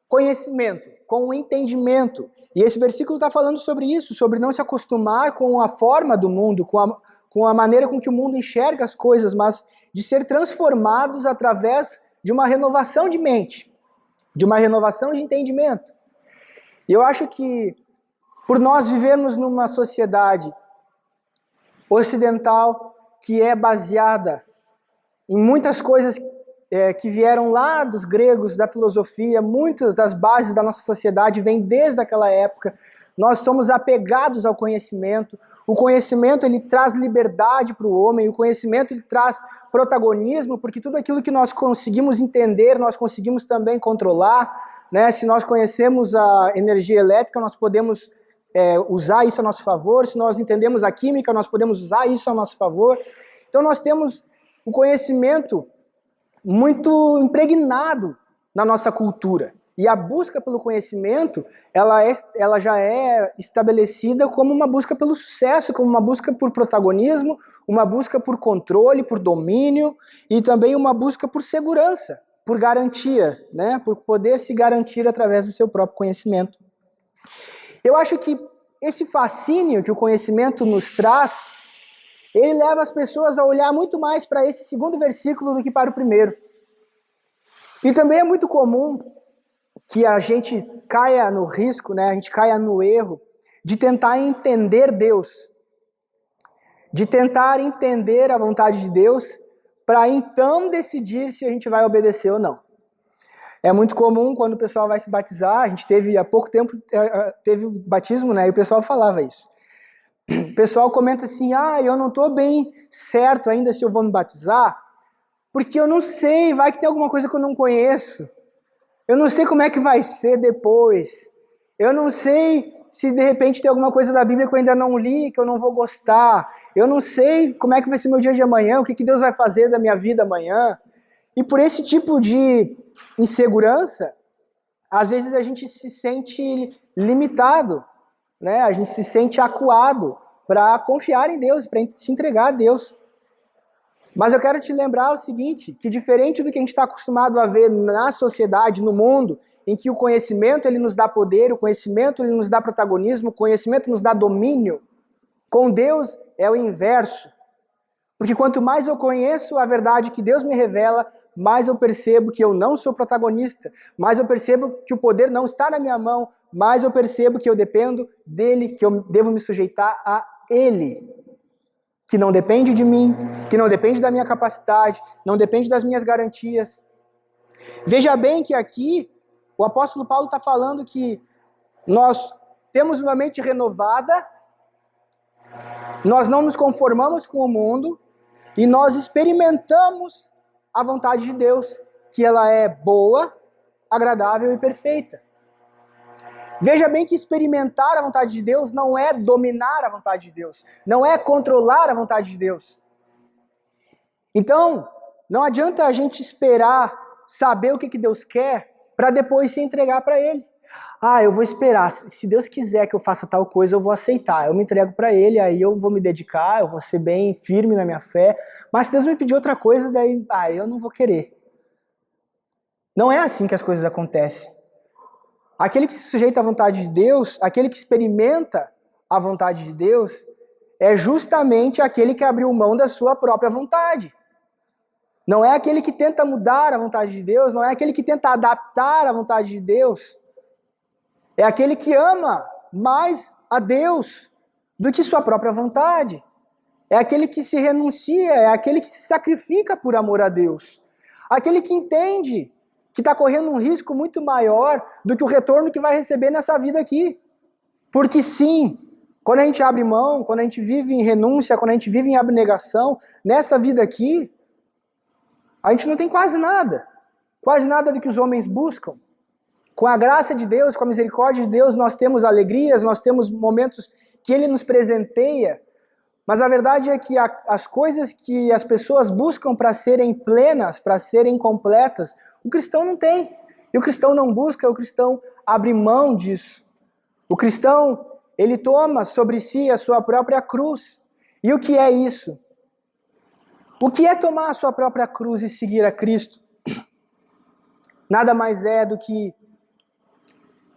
[SPEAKER 1] conhecimento, com o entendimento. E esse versículo está falando sobre isso, sobre não se acostumar com a forma do mundo, com a maneira com que o mundo enxerga as coisas, mas de ser transformados através de uma renovação de mente, de uma renovação de entendimento. E eu acho que, por nós vivermos numa sociedade ocidental que é baseada em muitas coisas que vieram lá dos gregos, da filosofia, muitas das bases da nossa sociedade vêm desde aquela época. Nós somos apegados ao conhecimento. O conhecimento ele traz liberdade para o homem, o conhecimento ele traz protagonismo, porque tudo aquilo que nós conseguimos entender, nós conseguimos também controlar, né? Se nós conhecemos a energia elétrica, nós podemos usar isso a nosso favor. Se nós entendemos a química, nós podemos usar isso a nosso favor. Então nós temos o conhecimento muito impregnado na nossa cultura. E a busca pelo conhecimento, ela já é estabelecida como uma busca pelo sucesso, como uma busca por protagonismo, uma busca por controle, por domínio, e também uma busca por segurança, por garantia, né? Por poder se garantir através do seu próprio conhecimento. Eu acho que esse fascínio que o conhecimento nos traz, ele leva as pessoas a olhar muito mais para esse segundo versículo do que para o primeiro. E também é muito comum que a gente caia no risco, né? A gente caia no erro de tentar entender Deus, de tentar entender a vontade de Deus, para então decidir se a gente vai obedecer ou não. É muito comum quando o pessoal vai se batizar, a gente teve há pouco tempo, teve o batismo, né? E o pessoal falava isso. O pessoal comenta assim, eu não estou bem certo ainda se eu vou me batizar, porque eu não sei, vai que tem alguma coisa que eu não conheço. Eu não sei como é que vai ser depois. Eu não sei se de repente tem alguma coisa da Bíblia que eu ainda não li, que eu não vou gostar. Eu não sei como é que vai ser meu dia de amanhã, o que Deus vai fazer da minha vida amanhã. E por esse tipo de insegurança, às vezes a gente se sente limitado, né? A gente se sente acuado para confiar em Deus, para se entregar a Deus. Mas eu quero te lembrar o seguinte, que diferente do que a gente está acostumado a ver na sociedade, no mundo, em que o conhecimento ele nos dá poder, o conhecimento ele nos dá protagonismo, o conhecimento nos dá domínio, com Deus é o inverso. Porque quanto mais eu conheço a verdade que Deus me revela, mais eu percebo que eu não sou protagonista, mais eu percebo que o poder não está na minha mão, mais eu percebo que eu dependo dele, que eu devo me sujeitar a ele, que não depende de mim, que não depende da minha capacidade, não depende das minhas garantias. Veja bem que aqui o apóstolo Paulo está falando que nós temos uma mente renovada, nós não nos conformamos com o mundo e nós experimentamos a vontade de Deus, que ela é boa, agradável e perfeita. Veja bem que experimentar a vontade de Deus não é dominar a vontade de Deus, não é controlar a vontade de Deus. Então, não adianta a gente esperar saber o que Deus quer para depois se entregar para Ele. Eu vou esperar, se Deus quiser que eu faça tal coisa, eu vou aceitar, eu me entrego para Ele, aí eu vou me dedicar, eu vou ser bem firme na minha fé, mas se Deus me pedir outra coisa, daí eu não vou querer. Não é assim que as coisas acontecem. Aquele que se sujeita à vontade de Deus, aquele que experimenta a vontade de Deus, é justamente aquele que abriu mão da sua própria vontade. Não é aquele que tenta mudar a vontade de Deus, não é aquele que tenta adaptar a vontade de Deus. É aquele que ama mais a Deus do que sua própria vontade. É aquele que se renuncia, é aquele que se sacrifica por amor a Deus. Aquele que entende que está correndo um risco muito maior do que o retorno que vai receber nessa vida aqui. Porque sim, quando a gente abre mão, quando a gente vive em renúncia, quando a gente vive em abnegação, nessa vida aqui, a gente não tem quase nada do que os homens buscam. Com a graça de Deus, com a misericórdia de Deus, nós temos alegrias, nós temos momentos que Ele nos presenteia, mas a verdade é que as coisas que as pessoas buscam para serem plenas, para serem completas, o cristão não tem. E o cristão não busca, o cristão abre mão disso. O cristão, ele toma sobre si a sua própria cruz. E o que é isso? O que é tomar a sua própria cruz e seguir a Cristo? Nada mais é do que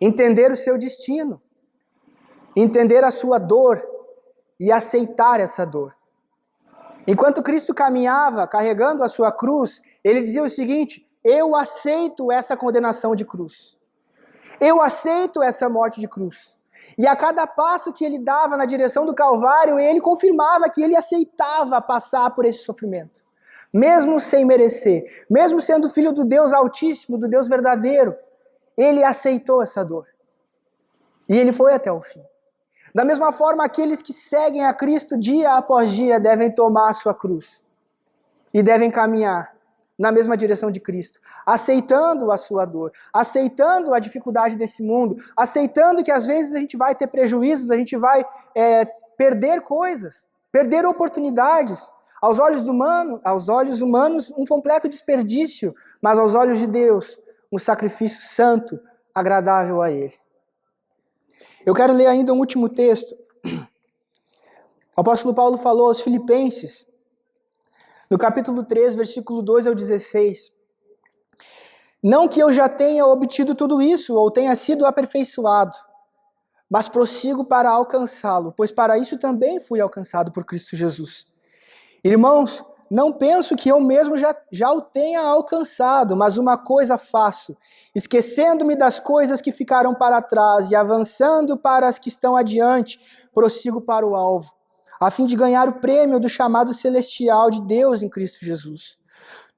[SPEAKER 1] entender o seu destino, entender a sua dor e aceitar essa dor. Enquanto Cristo caminhava carregando a sua cruz, ele dizia o seguinte: eu aceito essa condenação de cruz. Eu aceito essa morte de cruz. E a cada passo que ele dava na direção do Calvário, ele confirmava que ele aceitava passar por esse sofrimento. Mesmo sem merecer, mesmo sendo filho do Deus Altíssimo, do Deus verdadeiro, ele aceitou essa dor. E ele foi até o fim. Da mesma forma, aqueles que seguem a Cristo dia após dia devem tomar a sua cruz. E devem caminhar na mesma direção de Cristo, aceitando a sua dor, aceitando a dificuldade desse mundo, aceitando que às vezes a gente vai ter prejuízos, a gente vai perder coisas, perder oportunidades. Aos olhos humanos, um completo desperdício, mas aos olhos de Deus, um sacrifício santo, agradável a Ele. Eu quero ler ainda um último texto. O apóstolo Paulo falou aos Filipenses, no capítulo 3, versículo 2 ao 16. Não que eu já tenha obtido tudo isso, ou tenha sido aperfeiçoado, mas prossigo para alcançá-lo, pois para isso também fui alcançado por Cristo Jesus. Irmãos, não penso que eu mesmo já o tenha alcançado, mas uma coisa faço, esquecendo-me das coisas que ficaram para trás e avançando para as que estão adiante, prossigo para o alvo, a fim de ganhar o prêmio do chamado celestial de Deus em Cristo Jesus.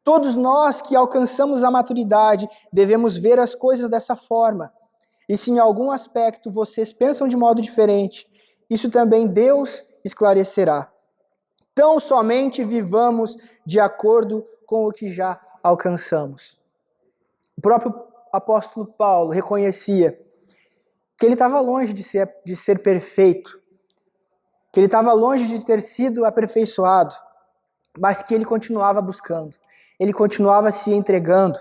[SPEAKER 1] Todos nós que alcançamos a maturidade devemos ver as coisas dessa forma. E se em algum aspecto vocês pensam de modo diferente, isso também Deus esclarecerá. Tão somente vivamos de acordo com o que já alcançamos. O próprio apóstolo Paulo reconhecia que ele estava longe de ser perfeito, que ele estava longe de ter sido aperfeiçoado, mas que ele continuava buscando, ele continuava se entregando,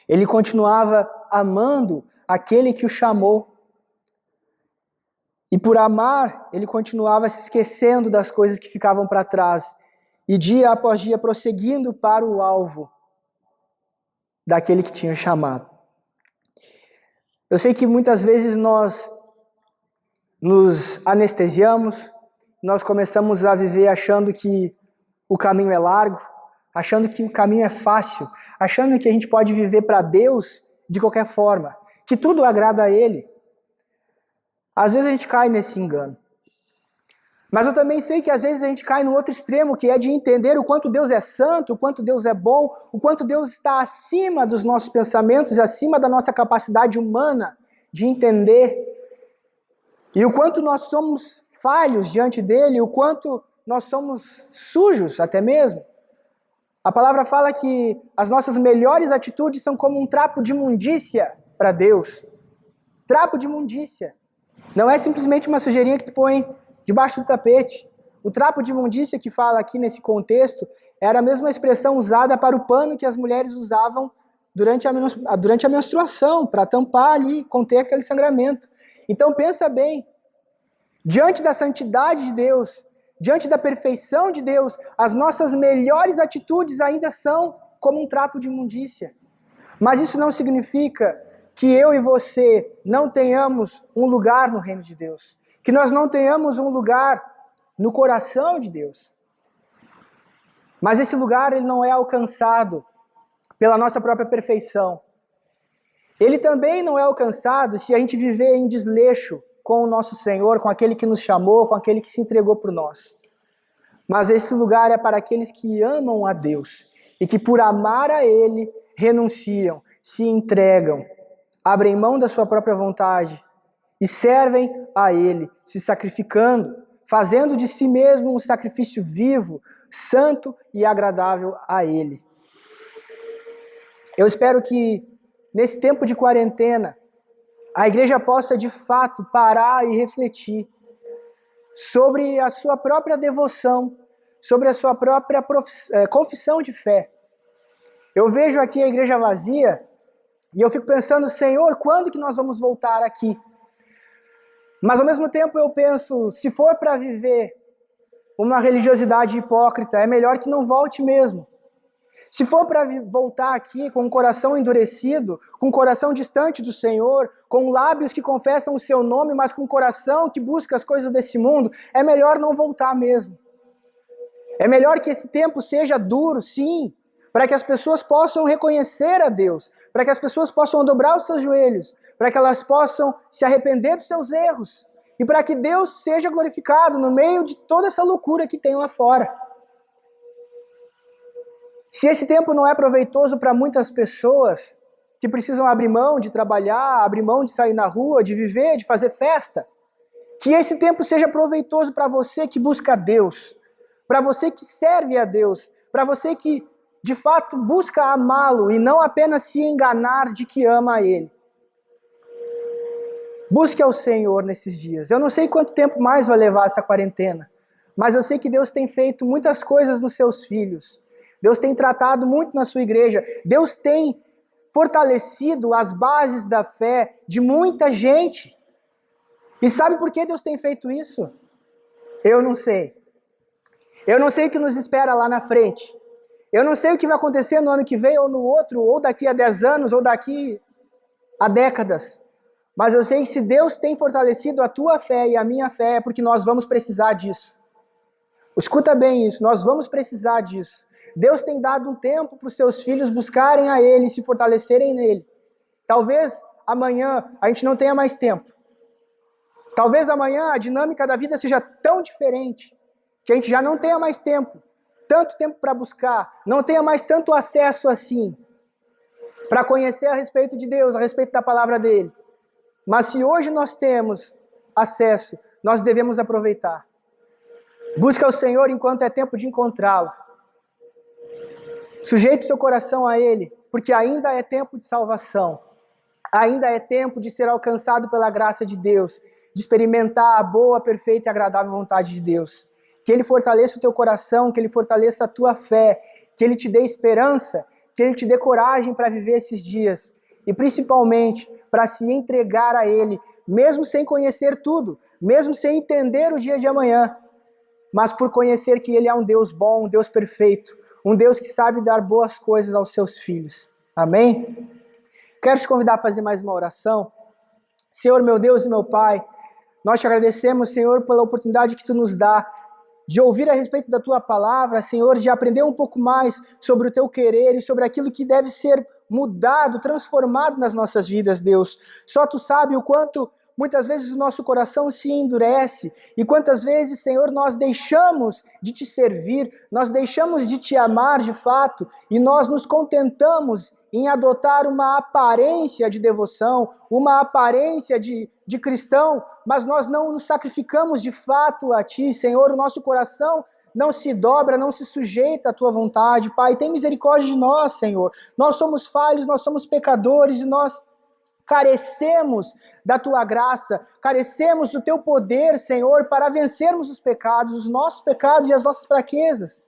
[SPEAKER 1] ele continuava amando aquele que o chamou. E por amar, ele continuava se esquecendo das coisas que ficavam para trás. E dia após dia prosseguindo para o alvo daquele que tinha chamado. Eu sei que muitas vezes nós nos anestesiamos, nós começamos a viver achando que o caminho é largo, achando que o caminho é fácil, achando que a gente pode viver para Deus de qualquer forma, que tudo agrada a Ele. Às vezes a gente cai nesse engano. Mas eu também sei que às vezes a gente cai no outro extremo, que é de entender o quanto Deus é santo, o quanto Deus é bom, o quanto Deus está acima dos nossos pensamentos e acima da nossa capacidade humana de entender. E o quanto nós somos falhos diante dele, o quanto nós somos sujos até mesmo. A palavra fala que as nossas melhores atitudes são como um trapo de imundícia para Deus. Trapo de imundícia. Não é simplesmente uma sujeirinha que tu põe debaixo do tapete. O trapo de imundícia que fala aqui nesse contexto era a mesma expressão usada para o pano que as mulheres usavam durante a menstruação, para tampar ali, conter aquele sangramento. Então pensa bem, diante da santidade de Deus, diante da perfeição de Deus, as nossas melhores atitudes ainda são como um trapo de imundícia. Mas isso não significa que eu e você não tenhamos um lugar no reino de Deus, que nós não tenhamos um lugar no coração de Deus. Mas esse lugar ele não é alcançado pela nossa própria perfeição. Ele também não é alcançado se a gente viver em desleixo com o nosso Senhor, com aquele que nos chamou, com aquele que se entregou por nós. Mas esse lugar é para aqueles que amam a Deus e que por amar a Ele renunciam, se entregam, abrem mão da sua própria vontade e servem a Ele, se sacrificando, fazendo de si mesmo um sacrifício vivo, santo e agradável a Ele. Eu espero que nesse tempo de quarentena a igreja possa de fato parar e refletir sobre a sua própria devoção, sobre a sua própria confissão de fé. Eu vejo aqui a igreja vazia e eu fico pensando, Senhor, quando que nós vamos voltar aqui? Mas ao mesmo tempo eu penso, se for para viver uma religiosidade hipócrita, é melhor que não volte mesmo. Se for para voltar aqui com o coração endurecido, com o coração distante do Senhor, com lábios que confessam o seu nome, mas com o coração que busca as coisas desse mundo, é melhor não voltar mesmo. É melhor que esse tempo seja duro, sim, para que as pessoas possam reconhecer a Deus, para que as pessoas possam dobrar os seus joelhos, para que elas possam se arrepender dos seus erros, e para que Deus seja glorificado no meio de toda essa loucura que tem lá fora. Se esse tempo não é proveitoso para muitas pessoas que precisam abrir mão de trabalhar, abrir mão de sair na rua, de viver, de fazer festa, que esse tempo seja proveitoso para você que busca a Deus, para você que serve a Deus, para você que de fato busca amá-lo e não apenas se enganar de que ama a Ele. Busque ao Senhor nesses dias. Eu não sei quanto tempo mais vai levar essa quarentena, mas eu sei que Deus tem feito muitas coisas nos seus filhos. Deus tem tratado muito na sua igreja. Deus tem fortalecido as bases da fé de muita gente. E sabe por que Deus tem feito isso? Eu não sei. Eu não sei o que nos espera lá na frente. Eu não sei o que vai acontecer no ano que vem ou no outro, ou daqui a 10 anos, ou daqui a décadas. Mas eu sei que se Deus tem fortalecido a tua fé e a minha fé, é porque nós vamos precisar disso. Escuta bem isso, nós vamos precisar disso. Deus tem dado um tempo para os seus filhos buscarem a Ele, se fortalecerem nele. Talvez amanhã a gente não tenha mais tempo. Talvez amanhã a dinâmica da vida seja tão diferente que a gente já não tenha mais tempo, tanto tempo para buscar, não tenha mais tanto acesso assim, para conhecer a respeito de Deus, a respeito da palavra dele. Mas se hoje nós temos acesso, nós devemos aproveitar. Busca o Senhor enquanto é tempo de encontrá-lo. Sujeite seu coração a Ele, porque ainda é tempo de salvação. Ainda é tempo de ser alcançado pela graça de Deus, de experimentar a boa, perfeita e agradável vontade de Deus. Que Ele fortaleça o teu coração, que Ele fortaleça a tua fé, que Ele te dê esperança, que Ele te dê coragem para viver esses dias. E principalmente, para se entregar a Ele, mesmo sem conhecer tudo, mesmo sem entender o dia de amanhã, mas por conhecer que Ele é um Deus bom, um Deus perfeito, um Deus que sabe dar boas coisas aos seus filhos. Amém? Quero te convidar a fazer mais uma oração. Senhor, meu Deus e meu Pai, nós te agradecemos, Senhor, pela oportunidade que Tu nos dá de ouvir a respeito da Tua palavra, Senhor, de aprender um pouco mais sobre o Teu querer e sobre aquilo que deve ser mudado, transformado nas nossas vidas, Deus. Só Tu sabe o quanto muitas vezes o nosso coração se endurece e quantas vezes, Senhor, nós deixamos de Te servir, nós deixamos de Te amar de fato e nós nos contentamos em adotar uma aparência de devoção, uma aparência de cristão, mas nós não nos sacrificamos de fato a Ti, Senhor. O nosso coração não se dobra, não se sujeita à Tua vontade. Pai, tem misericórdia de nós, Senhor. Nós somos falhos, nós somos pecadores e nós carecemos da Tua graça, carecemos do Teu poder, Senhor, para vencermos os pecados, os nossos pecados e as nossas fraquezas.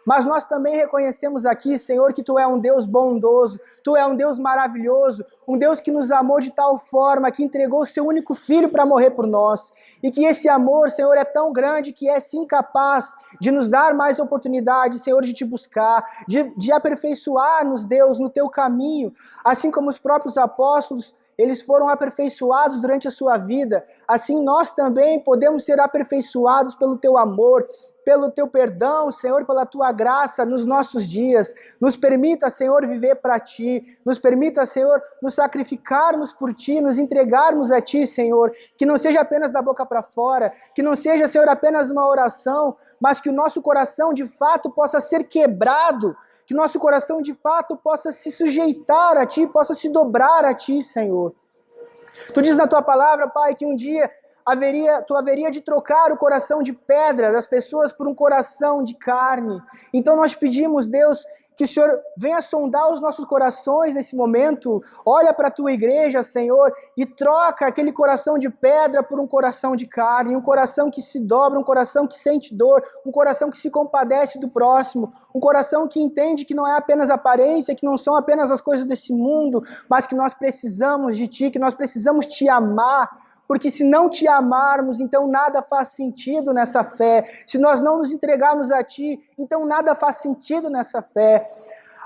[SPEAKER 1] Mas nós também reconhecemos aqui, Senhor, que Tu é um Deus bondoso, Tu é um Deus maravilhoso, um Deus que nos amou de tal forma que entregou o Seu único Filho para morrer por nós. E que esse amor, Senhor, é tão grande que é sim capaz de nos dar mais oportunidade, Senhor, de Te buscar, de aperfeiçoar-nos, Deus, no Teu caminho, assim como os próprios apóstolos, eles foram aperfeiçoados durante a sua vida, assim nós também podemos ser aperfeiçoados pelo teu amor, pelo teu perdão, Senhor, pela tua graça nos nossos dias. Nos permita, Senhor, viver para ti. Nos permita, Senhor, nos sacrificarmos por ti, nos entregarmos a ti, Senhor. Que não seja apenas da boca para fora, que não seja, Senhor, apenas uma oração, mas que o nosso coração de fato possa ser quebrado, que o nosso coração de fato possa se sujeitar a ti, possa se dobrar a ti, Senhor. Tu diz na tua palavra, Pai, que um dia tu haveria de trocar o coração de pedra das pessoas por um coração de carne. Então nós pedimos, Deus, que o Senhor venha sondar os nossos corações nesse momento, olha para a tua igreja, Senhor, e troca aquele coração de pedra por um coração de carne, um coração que se dobra, um coração que sente dor, um coração que se compadece do próximo, um coração que entende que não é apenas aparência, que não são apenas as coisas desse mundo, mas que nós precisamos de ti, que nós precisamos te amar, porque se não te amarmos, então nada faz sentido nessa fé. Se nós não nos entregarmos a ti, então nada faz sentido nessa fé.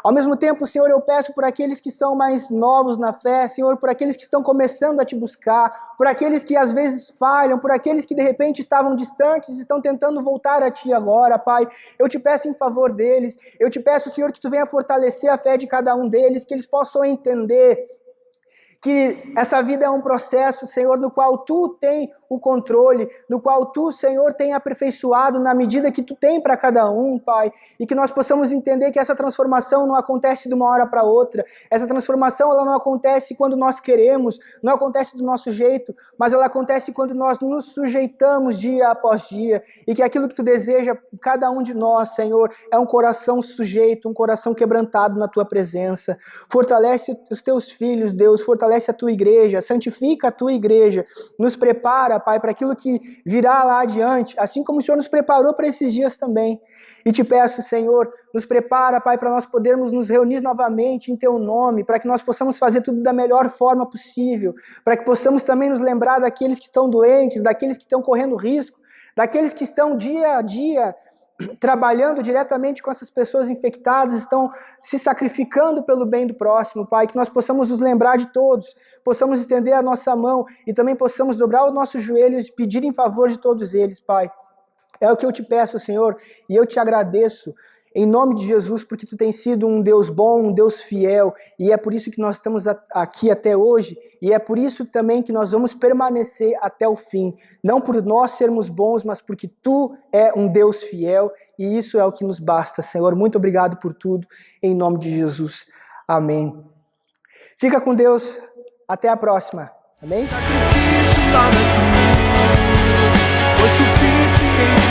[SPEAKER 1] Ao mesmo tempo, Senhor, eu peço por aqueles que são mais novos na fé, Senhor, por aqueles que estão começando a te buscar, por aqueles que às vezes falham, por aqueles que de repente estavam distantes e estão tentando voltar a ti agora, Pai. Eu te peço em favor deles, eu te peço, Senhor, que tu venha fortalecer a fé de cada um deles, que eles possam entender que essa vida é um processo, Senhor, no qual Tu tem o controle, no qual Tu, Senhor, tem aperfeiçoado na medida que Tu tem para cada um, Pai, e que nós possamos entender que essa transformação não acontece de uma hora para outra, essa transformação ela não acontece quando nós queremos, não acontece do nosso jeito, mas ela acontece quando nós nos sujeitamos dia após dia, e que aquilo que Tu deseja, cada um de nós, Senhor, é um coração sujeito, um coração quebrantado na Tua presença. Fortalece os Teus filhos, Deus, fortalece a Tua igreja, santifica a Tua igreja, nos prepara, Pai, para aquilo que virá lá adiante, assim como o Senhor nos preparou para esses dias também. E te peço, Senhor, nos prepara, Pai, para nós podermos nos reunir novamente em Teu nome, para que nós possamos fazer tudo da melhor forma possível, para que possamos também nos lembrar daqueles que estão doentes, daqueles que estão correndo risco, daqueles que estão dia a dia trabalhando diretamente com essas pessoas infectadas, estão se sacrificando pelo bem do próximo, Pai, que nós possamos nos lembrar de todos, possamos estender a nossa mão e também possamos dobrar os nossos joelhos e pedir em favor de todos eles, Pai. É o que eu te peço, Senhor, e eu te agradeço, em nome de Jesus, porque Tu tens sido um Deus bom, um Deus fiel, e é por isso que nós estamos aqui até hoje, e é por isso também que nós vamos permanecer até o fim, não por nós sermos bons, mas porque Tu é um Deus fiel, e isso é o que nos basta, Senhor. Muito obrigado por tudo, em nome de Jesus. Amém. Fica com Deus, até a próxima. Amém?
[SPEAKER 2] Sacrifício lá na cruz foi suficiente.